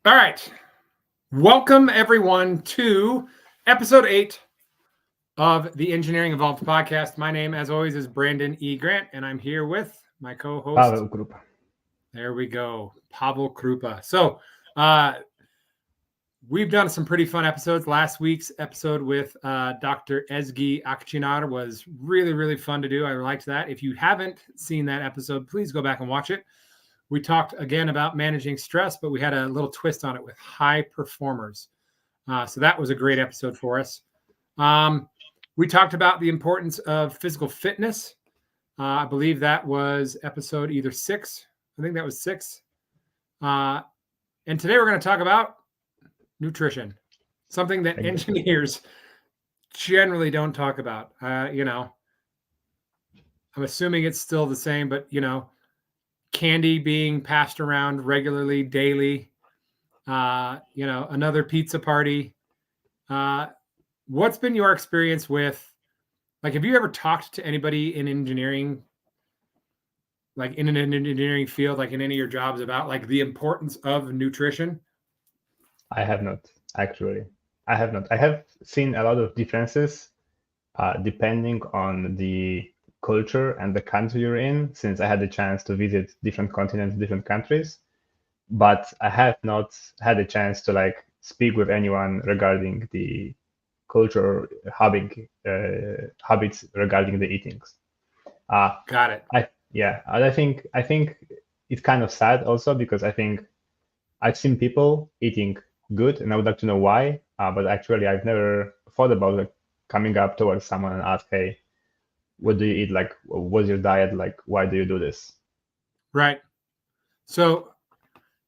All right. Welcome, everyone, to episode 8 of the Engineering Evolved podcast. My name, as always, is Brandon E. Grant, and I'm here with my co host. Pawel, Krupa. There we go, Pawel Krupa. So, we've done some pretty fun episodes. Last week's episode with Dr. Ezgi Akçınar was really, really fun to do. I liked that. If you haven't seen that episode, please go back and watch it. We talked again about managing stress, but we had a little twist on it with high performers. So that was a great episode for us. We talked about the importance of physical fitness. I believe that was episode either 6. I think that was 6. And today we're going to talk about nutrition, something that engineers generally don't talk about. I'm assuming it's still the same, but candy being passed around regularly, daily, another pizza party. What's been your experience with, have you ever talked to anybody in engineering, like in an engineering field, like in any of your jobs about the importance of nutrition? I have not, actually. I have not. I have seen a lot of differences depending on the culture and the country you're in, since I had the chance to visit different continents, different countries. But I have not had a chance to speak with anyone regarding the culture habits regarding the eatings. Got it. I think it's kind of sad also because I think I've seen people eating good, and I would like to know why. But actually, I've never thought about coming up towards someone and ask, "Hey, what do you eat? What's your diet like? Why do you do this?" Right. So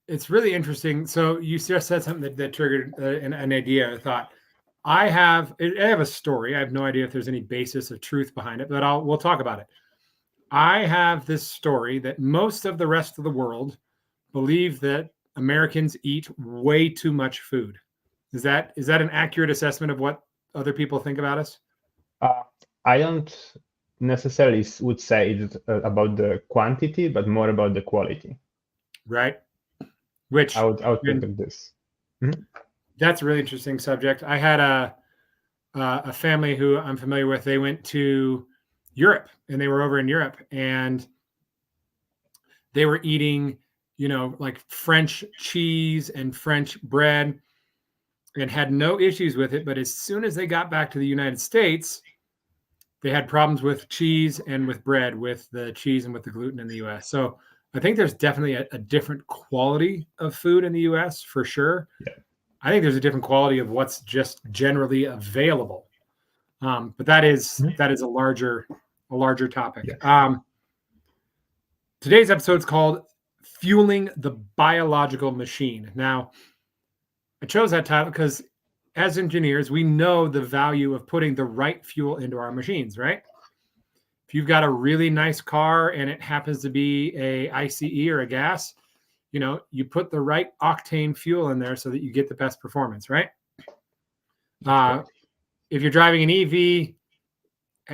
it's really interesting. So you just said something that triggered an idea, a thought. I have a story. I have no idea if there's any basis of truth behind it, but we'll talk about it. I have this story that most of the rest of the world believe that Americans eat way too much food. Is that an accurate assessment of what other people think about us? I don't necessarily would say it's about the quantity, but more about the quality. Right. Which I would think of this. Mm-hmm. That's a really interesting subject. I had a family who I'm familiar with. They went to Europe, and they were over in Europe, and they were eating, like French cheese and French bread, and had no issues with it. But as soon as they got back to the United States, they had problems with cheese and with bread, with the cheese and with the gluten in the US. So I think there's definitely a different quality of food in the US for sure. Yeah. I think there's a different quality of what's just generally available. But that is a larger topic. Yeah. Today's episode is called Fueling the Biological Machine. Now, I chose that title because as engineers, we know the value of putting the right fuel into our machines, right? If you've got a really nice car and it happens to be a ICE or a gas, you put the right octane fuel in there so that you get the best performance, right? If you're driving an EV,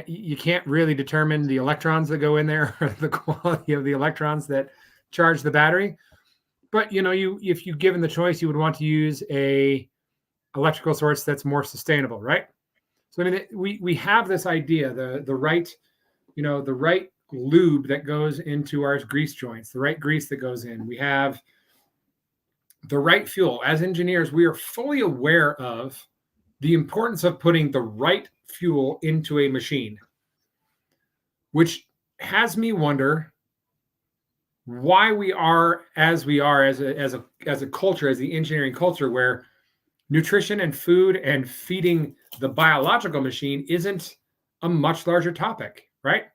you can't really determine the electrons that go in there or the quality of the electrons that charge the battery. But, if you're given the choice, you would want to use a electrical source that's more sustainable, right? So, I mean, we have this idea, the right lube that goes into our grease joints, the right grease that goes in. We have the right fuel. As engineers, we are fully aware of the importance of putting the right fuel into a machine, which has me wonder why we are as we are as a culture, as the engineering culture, where nutrition and food and feeding the biological machine isn't a much larger topic, right?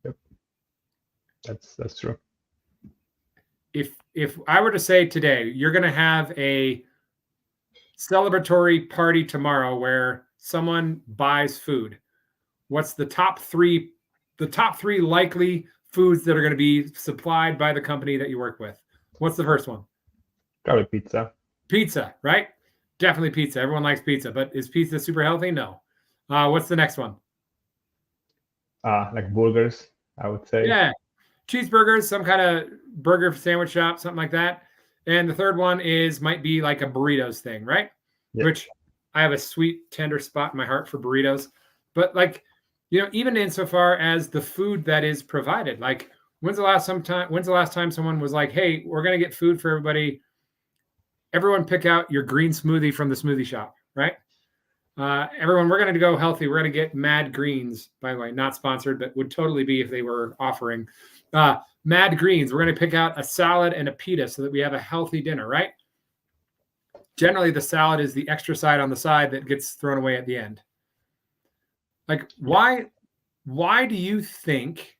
Yep. That's true. If I were to say today, you're going to have a celebratory party tomorrow where someone buys food, what's the top three likely foods that are going to be supplied by the company that you work with? What's the first one? Probably pizza. Pizza, right? Definitely pizza. Everyone likes pizza, but is pizza super healthy? No. What's the next one? Like burgers, I would say. Yeah. Cheeseburgers, some kind of burger sandwich shop, something like that. And the third one might be like a burritos thing, right? Yeah. Which I have a sweet, tender spot in my heart for burritos. But like, even insofar as the food that is provided, like when's the last time someone was like, hey, we're gonna get food for everybody. Everyone pick out your green smoothie from the smoothie shop, right? Everyone, we're going to go healthy. We're going to get Mad Greens, by the way, not sponsored, but would totally be if they were offering Mad Greens. We're going to pick out a salad and a pita so that we have a healthy dinner, right? Generally, the salad is the extra side on the side that gets thrown away at the end. Like, why do you think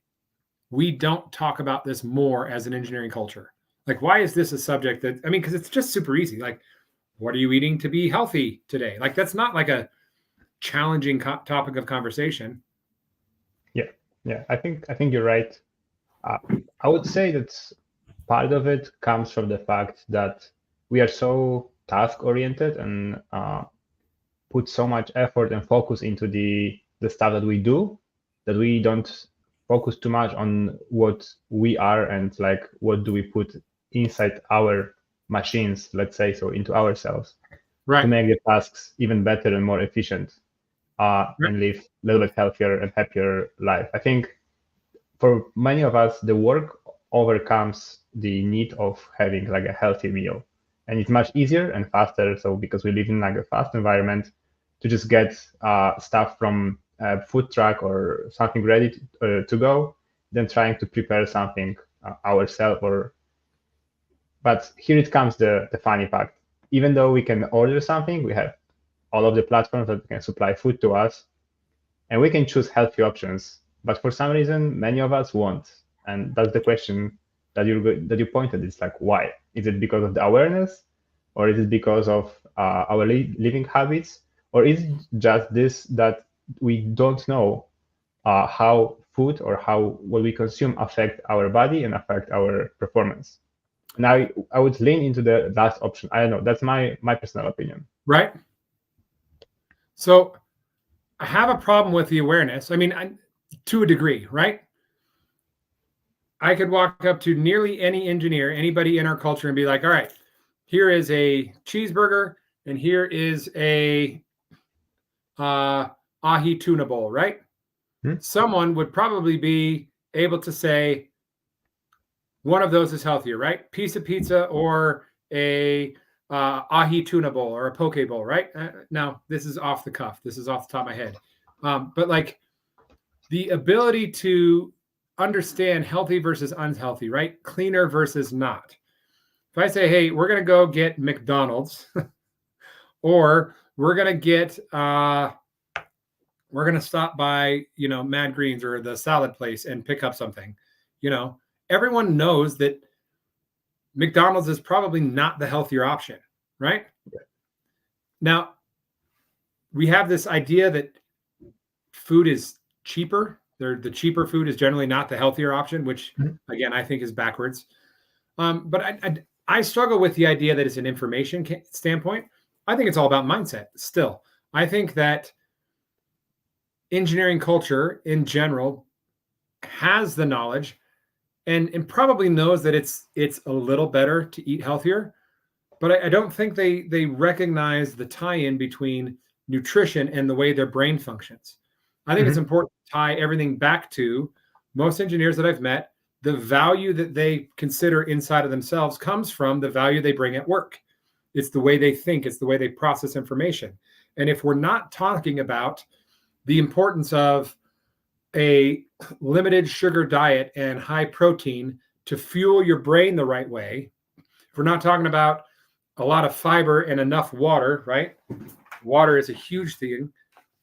we don't talk about this more as an engineering culture? Like, why is this a subject that, because it's just super easy. Like, what are you eating to be healthy today? Like, that's not like a challenging topic of conversation. Yeah. I think you're right. I would say that part of it comes from the fact that we are so task oriented and put so much effort and focus into the stuff that we do that we don't focus too much on what we are and like what do we put inside our machines, let's say, so into ourselves, right, to make the tasks even better and more efficient, and live a little bit healthier and happier life. I think for many of us, the work overcomes the need of having like a healthy meal, and it's much easier and faster. So because we live in like a fast environment, to just get stuff from a food truck or something ready to go, than trying to prepare something ourselves. But here it comes the funny fact. Even though we can order something, we have all of the platforms that can supply food to us, and we can choose healthy options. But for some reason, many of us won't. And that's the question that you pointed. It's like, why? Is it because of the awareness, or is it because of our living habits, or is it just this that we don't know how food or how what we consume affect our body and affect our performance? Now, I would lean into the last option. I don't know. That's my personal opinion. Right. So I have a problem with the awareness. To a degree, right? I could walk up to nearly any engineer, anybody in our culture, and be like, all right, here is a cheeseburger, and here is a ahi tuna bowl, right? Someone would probably be able to say one of those is healthier, right? Piece of pizza or a ahi tuna bowl or a poke bowl, right? Now, this is off the cuff. This is off the top of my head. But like the ability to understand healthy versus unhealthy, right? Cleaner versus not. If I say, hey, we're going to go get McDonald's or we're going to get, we're going to stop by, Mad Greens or the salad place and pick up something, everyone knows that McDonald's is probably not the healthier option, right? Yeah. Now, we have this idea that food is cheaper. The cheaper food is generally not the healthier option, which again, I think is backwards. But I struggle with the idea that it's an information standpoint. I think it's all about mindset still. I think that engineering culture in general has the knowledge and probably knows that it's a little better to eat healthier, but I don't think they recognize the tie-in between nutrition and the way their brain functions. I think it's important to tie everything back to most engineers that I've met. The value that they consider inside of themselves comes from the value they bring at work. It's the way they think. It's the way they process information. And if we're not talking about the importance of a limited sugar diet and high protein to fuel your brain the right way, if we're not talking about a lot of fiber and enough water, right? Water is a huge thing.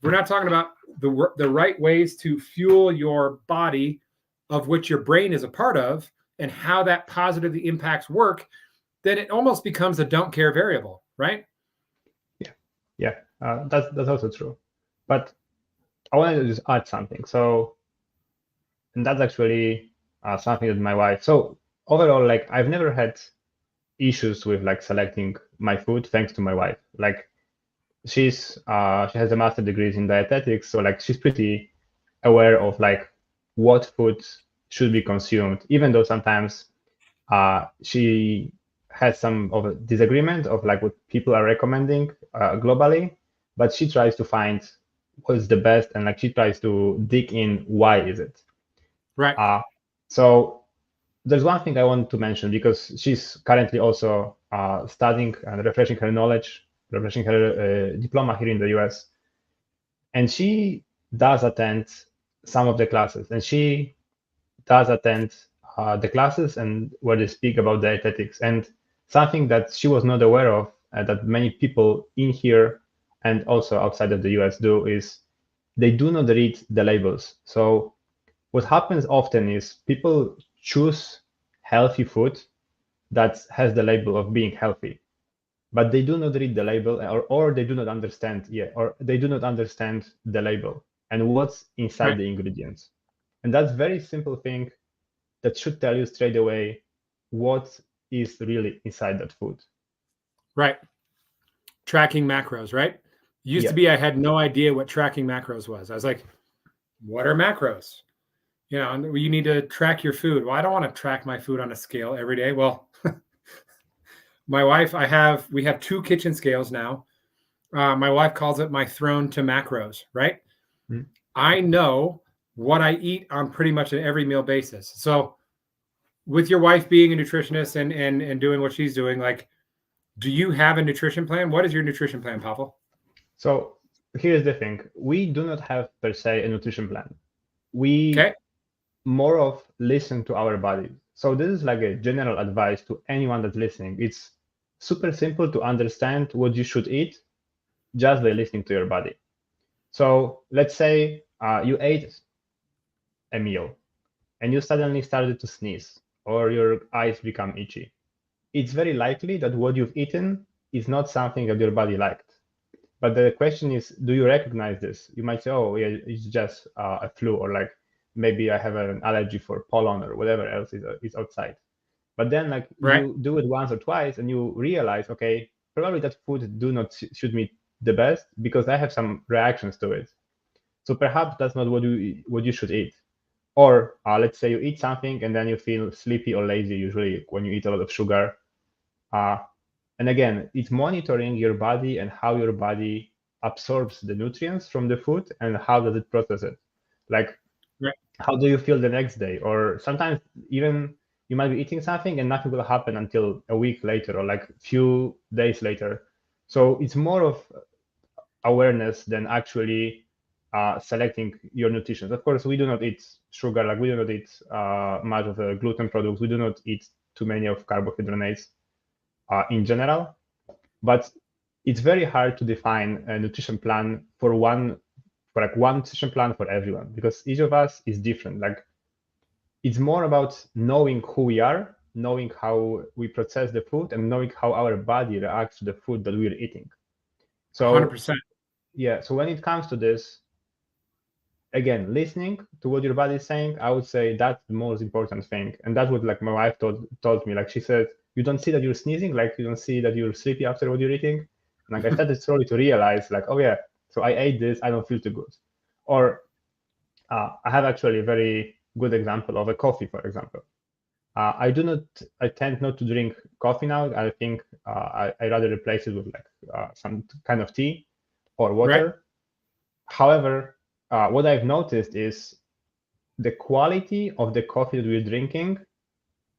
We're not talking about the right ways to fuel your body, of which your brain is a part of, and how that positively impacts work, then it almost becomes a don't care variable, right? Yeah. That's also true. But I wanted to just add something. So, and that's actually something that my wife. So overall, like I've never had issues with like selecting my food thanks to my wife. Like she has a master degrees in dietetics, so like she's pretty aware of like what food should be consumed, even though sometimes she has some of a disagreement of like what people are recommending globally, but she tries to find what's the best, and like she tries to dig in why is it. Right. So there's one thing I want to mention, because she's currently also studying and refreshing her knowledge, refreshing her diploma here in the US. And she does attend some of the classes, and she does attend the classes and where they speak about dietetics. And something that she was not aware of, that many people in here and also outside of the US do, is they do not read the labels. So what happens often is people choose healthy food that has the label of being healthy, but they do not read the label, or they do not understand, or they do not understand the label and what's inside Right. the ingredients. And that's very simple thing that should tell you straight away what is really inside that food. Right. Tracking macros, right? Used to Yeah. be I had no idea what tracking macros was. I was like, what are macros? You know, and you need to track your food. Well, I don't want to track my food on a scale every day. Well, my wife, we have 2 kitchen scales now. My wife calls it my throne to macros, right? Mm. I know what I eat on pretty much an every meal basis. So with your wife being a nutritionist and doing what she's doing, like, do you have a nutrition plan? What is your nutrition plan, Pavel? So here's the thing. We do not have per se a nutrition plan. We Okay. more of listen to our body. So this is like a general advice to anyone that's listening. It's super simple to understand what you should eat just by listening to your body. So let's say you ate a meal and you suddenly started to sneeze, or your eyes become itchy. It's very likely that what you've eaten is not something that your body liked. But the question is, do you recognize this? You might say, oh, yeah, it's just a flu, or like maybe I have an allergy for pollen or whatever else is outside. But then like Right. you do it once or twice and you realize, okay, probably that food do not suit me the best because I have some reactions to it. So perhaps that's not what you should eat. Or let's say you eat something and then you feel sleepy or lazy, usually when you eat a lot of sugar. And again, it's monitoring your body and how your body absorbs the nutrients from the food and how does it process it. Like, Right. how do you feel the next day? Or sometimes even you might be eating something and nothing will happen until a week later or like few days later. So it's more of awareness than actually selecting your nutrition. Of course, we do not eat sugar, like we do not eat much of the gluten products. We do not eat too many of carbohydrates in general, but it's very hard to define a nutrition plan for one nutrition plan for everyone, because each of us is different. Like, it's more about knowing who we are, knowing how we process the food, and knowing how our body reacts to the food that we're eating. So 100%. yeah, so when it comes to this, again, listening to what your body is saying, I would say that's the most important thing. And that's what like my wife told me. Like, she said, you don't see that you're sneezing, like you don't see that you're sleepy after what you're eating. And like I started slowly to realize, like, oh yeah, so I ate this, I don't feel too good. Or I have actually a very good example of a coffee, for example. I tend not to drink coffee now. I think I rather replace it with like some kind of tea or water. Right. However, what I've noticed is the quality of the coffee that we're drinking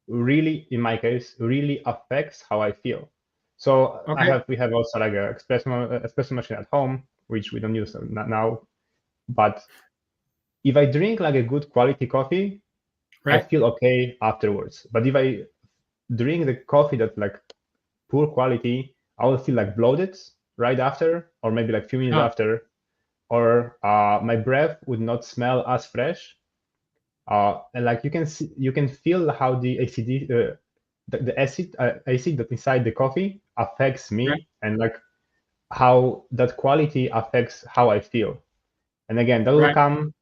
really, in my case, really affects how I feel. So Okay. we have also like a espresso machine at home, which we don't use now. But if I drink like a good quality coffee, I Right. feel okay afterwards. But if I drink the coffee that's like poor quality, I will feel like bloated right after, or maybe like few minutes Huh. after, or my breath would not smell as fresh. And like you can feel how the acid that's inside the coffee affects Right. me, and like how that quality affects how I feel. And again, that will Right. come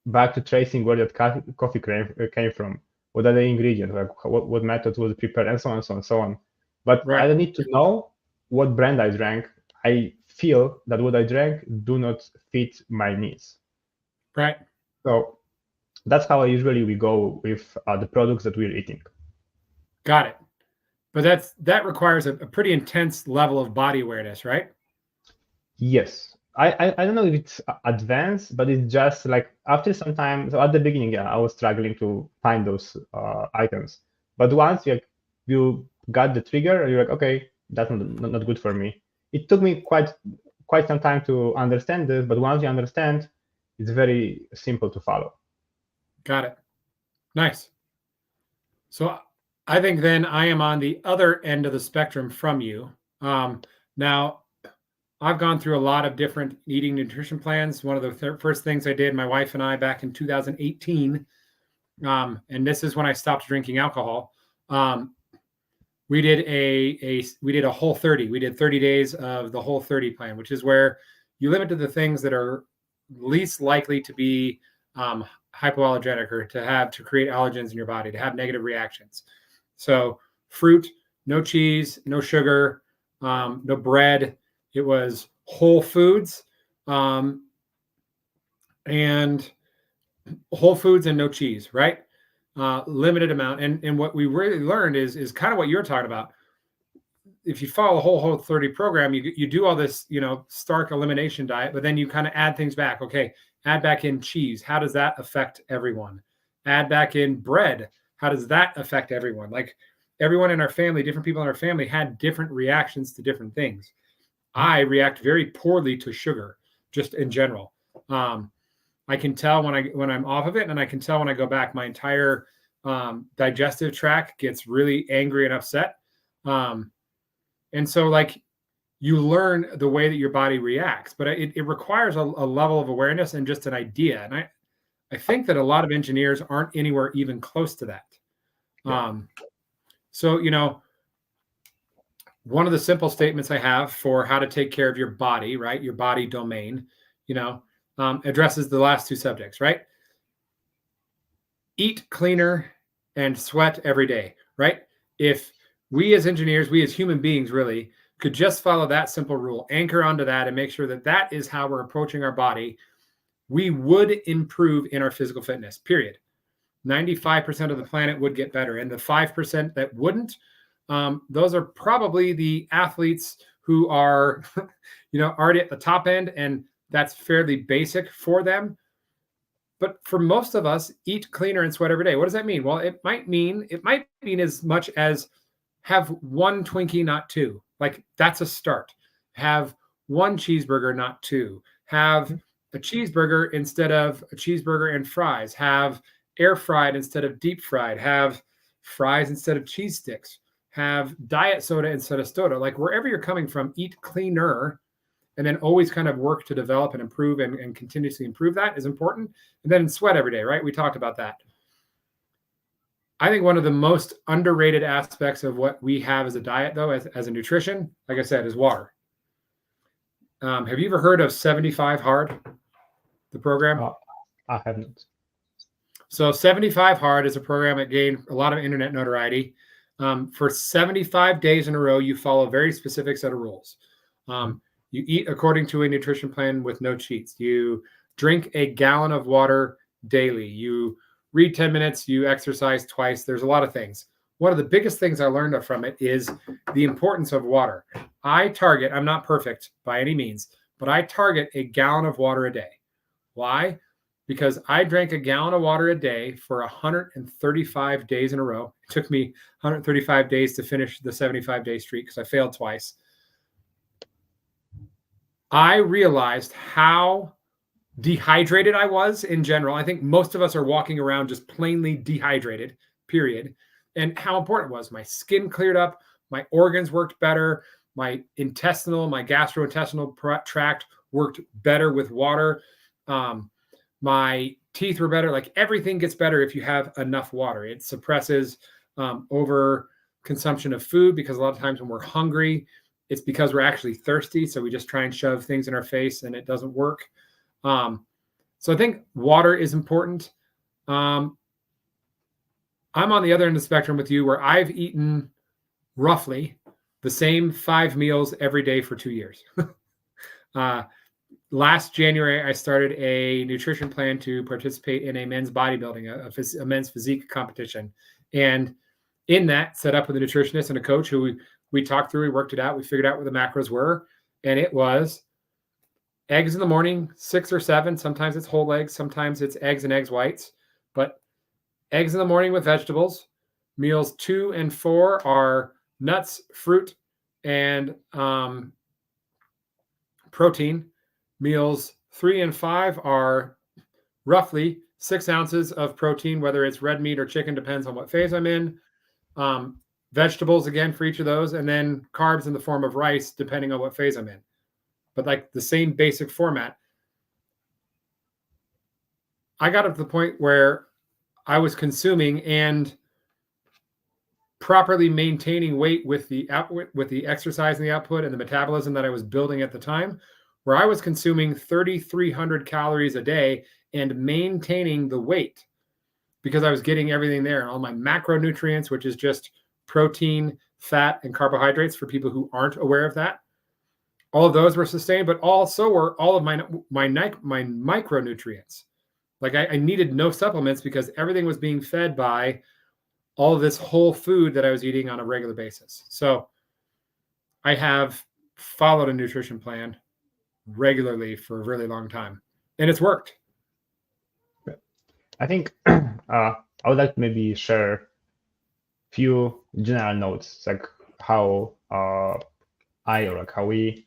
back to tracing where that coffee came from. What are the ingredients? Like what methods was it prepared, and so on, so on, so on. But I Right. don't need to know what brand I drank. I feel that what I drank do not fit my needs. Right. So that's how we go with the products that we're eating. Got it. But that requires a pretty intense level of body awareness, right? Yes. I don't know if it's advanced, but it's just like after some time. So at the beginning, yeah, I was struggling to find those items. But once you got the trigger, you're like, okay, that's not good for me. It took me quite some time to understand this, but once you understand, it's very simple to follow. Got it. Nice. So I think then I am on the other end of the spectrum from you. Now, I've gone through a lot of different eating nutrition plans. One of the first things I did, my wife and I, back in 2018, and this is when I stopped drinking alcohol. We did a whole 30. We did 30 days of the whole 30 plan, which is where you limit to the things that are least likely to be hypoallergenic or to create allergens in your body, to have negative reactions. So fruit, no cheese, no sugar, no bread. It was whole foods, and whole foods and no cheese, right? Limited amount. And what we really learned is kind of what you're talking about. If you follow the whole 30 program, you do all this, stark elimination diet, but then you kind of add things back. Okay, add back in cheese. How does that affect everyone? Add back in bread. How does that affect everyone? Like everyone in our family, different people in our family had different reactions to different things. I react very poorly to sugar, just in general. I can tell when I'm off of it, and I can tell when I go back. My entire digestive tract gets really angry and upset. And so, like, you learn the way that your body reacts, but it requires a level of awareness and just an idea. And I think that a lot of engineers aren't anywhere even close to that. So, one of the simple statements I have for how to take care of your body, right? Your body domain, addresses the last two subjects, right? Eat cleaner and sweat every day, right? If we as engineers, we as human beings really could just follow that simple rule, anchor onto that and make sure that that is how we're approaching our body, we would improve in our physical fitness, period. 95% of the planet would get better. And the 5% that wouldn't, those are probably the athletes who are, already at the top end, and that's fairly basic for them. But for most of us, eat cleaner and sweat every day. What does that mean? Well, it might mean as much as have one Twinkie, not two. Like that's a start. Have one cheeseburger, not two. Have a cheeseburger instead of a cheeseburger and fries. Have air fried instead of deep fried. Have fries instead of cheese sticks. Have diet soda instead of soda. Like wherever you're coming from, eat cleaner, and then always kind of work to develop and improve and continuously improve. That is important. And then sweat every day, right? We talked about that. I think one of the most underrated aspects of what we have as a diet, though, as a nutrition, like I said, is water. Have you ever heard of 75 Hard, the program? I haven't. So 75 Hard is a program that gained a lot of internet notoriety. For 75 days in a row, you follow a very specific set of rules. You eat according to a nutrition plan with no cheats. You drink a gallon of water daily. You read 10 minutes. You exercise twice. There's a lot of things. One of the biggest things I learned from it is the importance of water. I'm not perfect by any means, but I target a gallon of water a day. Why? Because I drank a gallon of water a day for 135 days in a row. It took me 135 days to finish the 75-day streak because I failed twice. I realized how dehydrated I was in general. I think most of us are walking around just plainly dehydrated, period. And how important it was. My skin cleared up. My organs worked better. My gastrointestinal tract worked better with water. My teeth were better. Like everything gets better if you have enough water. It suppresses over consumption of food, because a lot of times when we're hungry, it's because we're actually thirsty. So we just try and shove things in our face and it doesn't work. So I think water is important. I'm on the other end of the spectrum with you, where I've eaten roughly the same 5 meals every day for 2 years. Last January, I started a nutrition plan to participate in a men's bodybuilding, a men's physique competition. And in that, set up with a nutritionist and a coach who we talked through, we worked it out, we figured out what the macros were, and it was eggs in the morning, 6 or 7. Sometimes it's whole eggs, sometimes it's eggs and eggs whites, but eggs in the morning with vegetables. Meals 2 and 4 are nuts, fruit, and protein. Meals 3 and 5 are roughly 6 ounces of protein, whether it's red meat or chicken, depends on what phase I'm in. Vegetables again for each of those, and then carbs in the form of rice, depending on what phase I'm in. But like the same basic format. I got up to the point where I was consuming and properly maintaining weight with the exercise and the output and the metabolism that I was building at the time, where I was consuming 3,300 calories a day and maintaining the weight because I was getting everything there, all my macronutrients, which is just protein, fat, and carbohydrates for people who aren't aware of that. All of those were sustained, but also were all of my micronutrients. Like I needed no supplements because everything was being fed by all of this whole food that I was eating on a regular basis. So I have followed a nutrition plan regularly for a really long time, and it's worked. I think I would like to maybe share few general notes, like how how we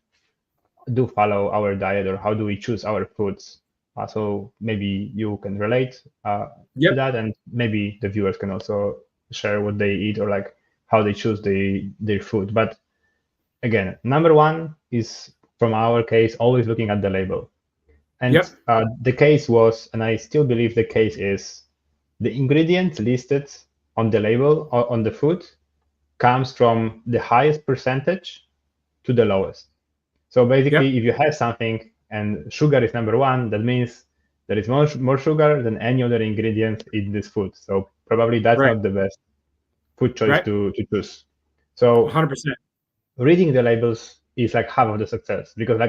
do follow our diet, or how do we choose our foods. So maybe you can relate to that, and maybe the viewers can also share what they eat or like how they choose their food. But again, number one is, from our case, always looking at the label. And the case was, and I still believe the case is, the ingredient listed on the label or on the food comes from the highest percentage to the lowest. So basically, if you have something and sugar is number one, that means there is more sugar than any other ingredient in this food. So probably that's not the best food choice to choose. So 100%. Reading the labels is like half of the success, because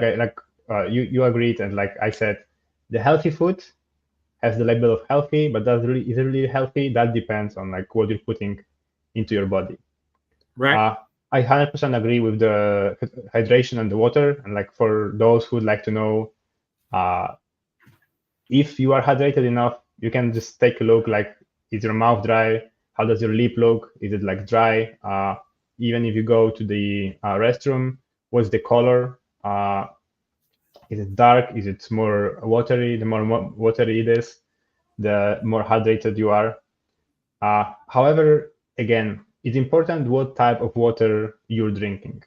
you agreed, and like I said, the healthy food has the label of healthy, but is it really healthy? That depends on like what you're putting into your body. Right. I 100% agree with the hydration and the water. And like for those who would like to know, if you are hydrated enough, you can just take a look, like, is your mouth dry? How does your lip look? Is it like dry? Even if you go to the restroom, what's the color? Is it dark? Is it more watery? The more watery it is, the more hydrated you are. However, again, it's important what type of water you're drinking.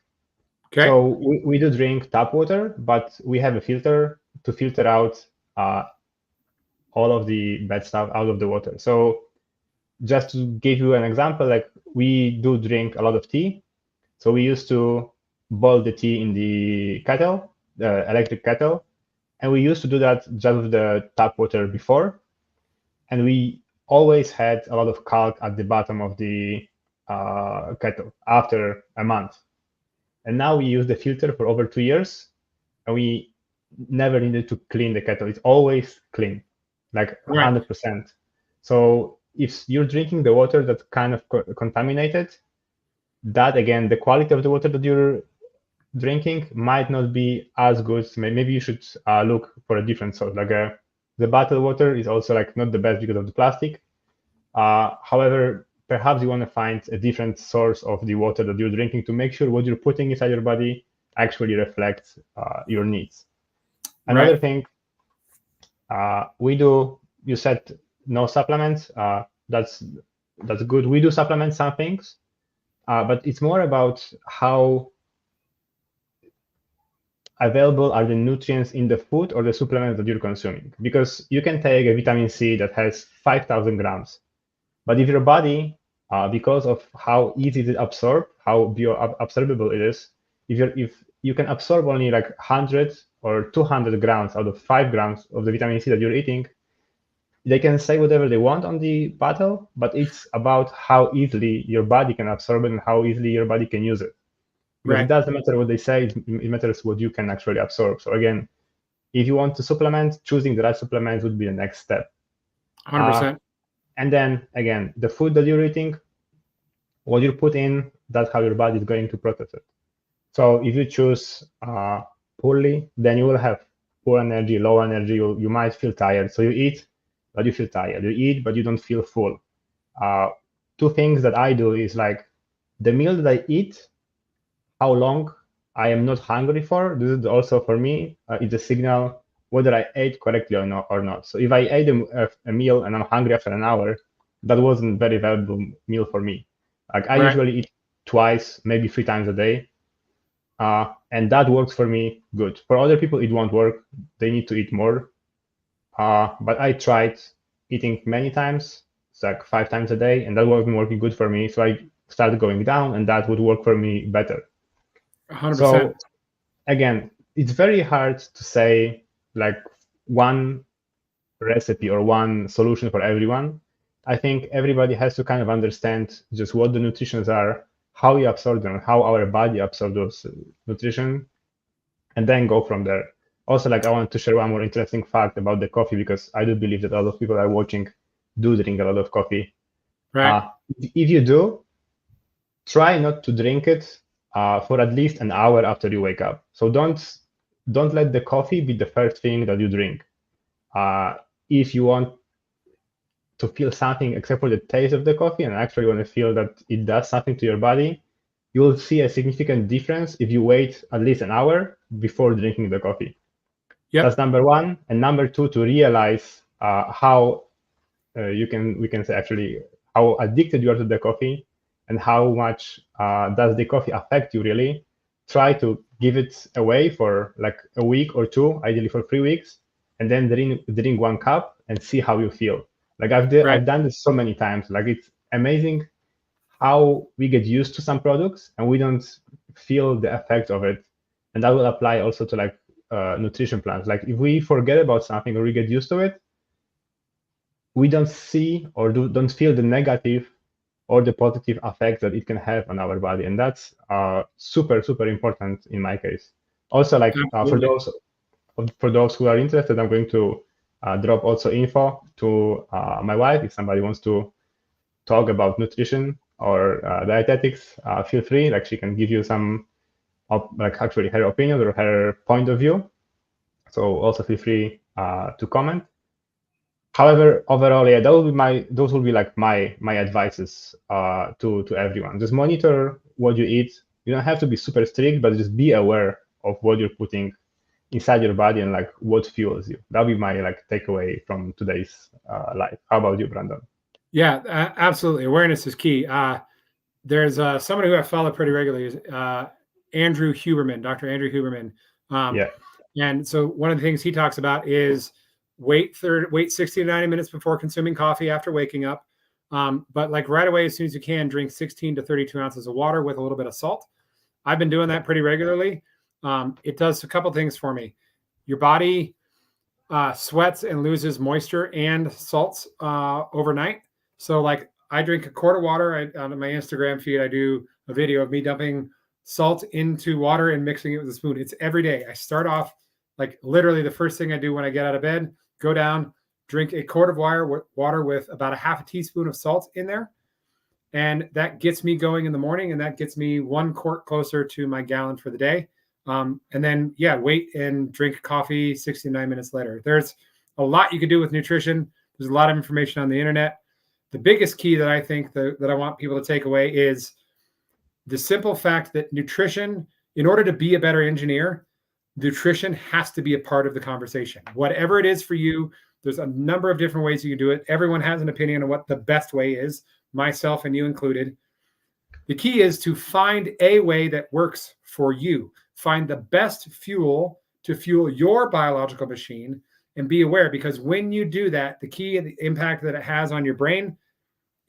Okay. So we do drink tap water, but we have a filter to filter out all of the bad stuff out of the water. So just to give you an example, like we do drink a lot of tea. So we used to boil the tea in the kettle, the electric kettle, and we used to do that just with the tap water before. And we always had a lot of calc at the bottom of the kettle after a month. And now we use the filter for over 2 years, and we never needed to clean the kettle. It's always clean, like 100%. So if you're drinking the water that's kind of contaminated, that, again, the quality of the water that you're drinking might not be as good. So maybe you should look for a different source. Like the bottled water is also like not the best because of the plastic. However, perhaps you want to find a different source of the water that you're drinking to make sure what you're putting inside your body actually reflects your needs. Another thing we do, you said no supplements. That's good. We do supplement some things, but it's more about how available are the nutrients in the food or the supplements that you're consuming. Because you can take a vitamin C that has 5,000 grams, but if your body, because of how easy to absorb, how bioabsorbable it is, if you can absorb only like 100 or 200 grams out of 5 grams of the vitamin C that you're eating, they can say whatever they want on the bottle, but it's about how easily your body can absorb it and how easily your body can use it. Because it doesn't matter what they say, it matters what you can actually absorb. So again, if you want to supplement, choosing the right supplements would be the next step. 100%. And then again, the food that you're eating, what you put in, that's how your body is going to process it. So if you choose poorly, then you will have poor energy, low energy. You might feel tired. So you eat, but you feel tired. You eat, but you don't feel full. Two things that I do is like the meal that I eat, how long I am not hungry for. This is also for me, it's a signal whether I ate correctly or not. So if I ate a meal and I'm hungry after an hour, that wasn't very valuable meal for me. Like I usually eat twice, maybe 3 times a day. And that works for me good. For other people, it won't work. They need to eat more. But I tried eating many times. It's like 5 times a day, and that wasn't working good for me. So I started going down, and that would work for me better. 100%. So again, it's very hard to say like one recipe or one solution for everyone. I think everybody has to kind of understand just what the nutritions are, how you absorb them, how our body absorbs those nutrition, and then go from there. Also, like I want to share one more interesting fact about the coffee, because I do believe that a lot of people are watching do drink a lot of coffee. Right. If you do, try not to drink it for at least an hour after you wake up. So don't let the coffee be the first thing that you drink. If you want to feel something except for the taste of the coffee and actually want to feel that it does something to your body, you will see a significant difference if you wait at least an hour before drinking the coffee. Yep. That's number one. And number two, to realize how we can say actually how addicted you are to the coffee and how much does the coffee affect you really. Try to give it away for like a week or two, ideally for 3 weeks, and then drink 1 cup and see how you feel. Like I've done this so many times. Like it's amazing how we get used to some products and we don't feel the effect of it. And that will apply also to like nutrition plans. Like if we forget about something or we get used to it, we don't see or don't feel the negative or the positive effect that it can have on our body. And that's super, super important in my case. Also, like for those who are interested, I'm going to drop also info to my wife. If somebody wants to talk about nutrition or dietetics, feel free. Like she can give you some like actually her opinion or her point of view. So also feel free to comment. However, overall, yeah, those will be like my advices to everyone. Just monitor what you eat. You don't have to be super strict, but just be aware of what you're putting inside your body and like what fuels you. That'll be my like takeaway from today's life. How about you, Brandon? Yeah, absolutely. Awareness is key. There's somebody who I follow pretty regularly, Andrew Huberman, Dr. Andrew Huberman. Yeah. And so one of the things he talks about is wait 60 to 90 minutes before consuming coffee after waking up. But like right away, as soon as you can, drink 16 to 32 ounces of water with a little bit of salt. I've been doing that pretty regularly. It does a couple things for me. Your body sweats and loses moisture and salts overnight. So like I drink a quart of water. On my Instagram feed, I do a video of me dumping salt into water and mixing it with a spoon. It's every day. I start off like literally the first thing I do when I get out of bed, go down, drink a quart of water with about a half a teaspoon of salt in there. And that gets me going in the morning, and that gets me 1 quart closer to my gallon for the day. And then, yeah, wait and drink coffee 69 minutes later. There's a lot you can do with nutrition. There's a lot of information on the internet. The biggest key that I think that I want people to take away is the simple fact that nutrition, in order to be a better engineer, nutrition has to be a part of the conversation. Whatever it is for you, there's a number of different ways you can do it. Everyone has an opinion on what the best way is, myself and you included. The key is to find a way that works for you. Find the best fuel to fuel your biological machine and be aware, because when you do that, the key and the impact that it has on your brain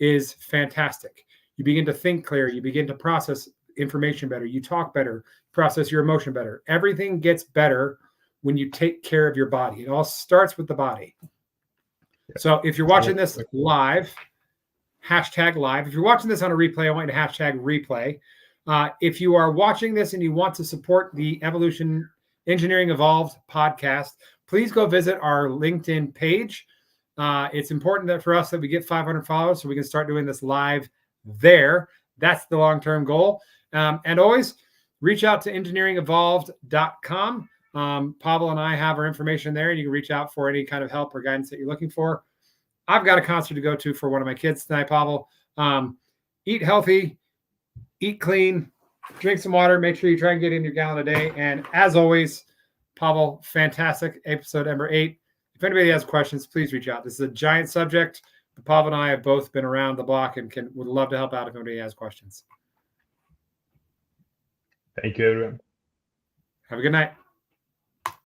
is fantastic. You begin to think clear. You begin to process information better. You talk better, process your emotion better. Everything gets better when you take care of your body. It all starts with the body. So if you're watching this live, hashtag live. If you're watching this on a replay, I want you to hashtag replay. If you are watching this and you want to support the Evolution Engineering Evolved podcast, please go visit our LinkedIn page. It's important that for us that we get 500 followers so we can start doing this live there. That's the long-term goal. And always reach out to engineeringevolved.com. Pawel and I have our information there, and you can reach out for any kind of help or guidance that you're looking for. I've got a concert to go to for one of my kids tonight, Pawel. Eat healthy, eat clean, drink some water. Make sure you try and get in your gallon a day. And as always, Pawel, fantastic episode number 8. If anybody has questions, please reach out. This is a giant subject. But Pawel and I have both been around the block and would love to help out if anybody has questions. Thank you, everyone. Have a good night.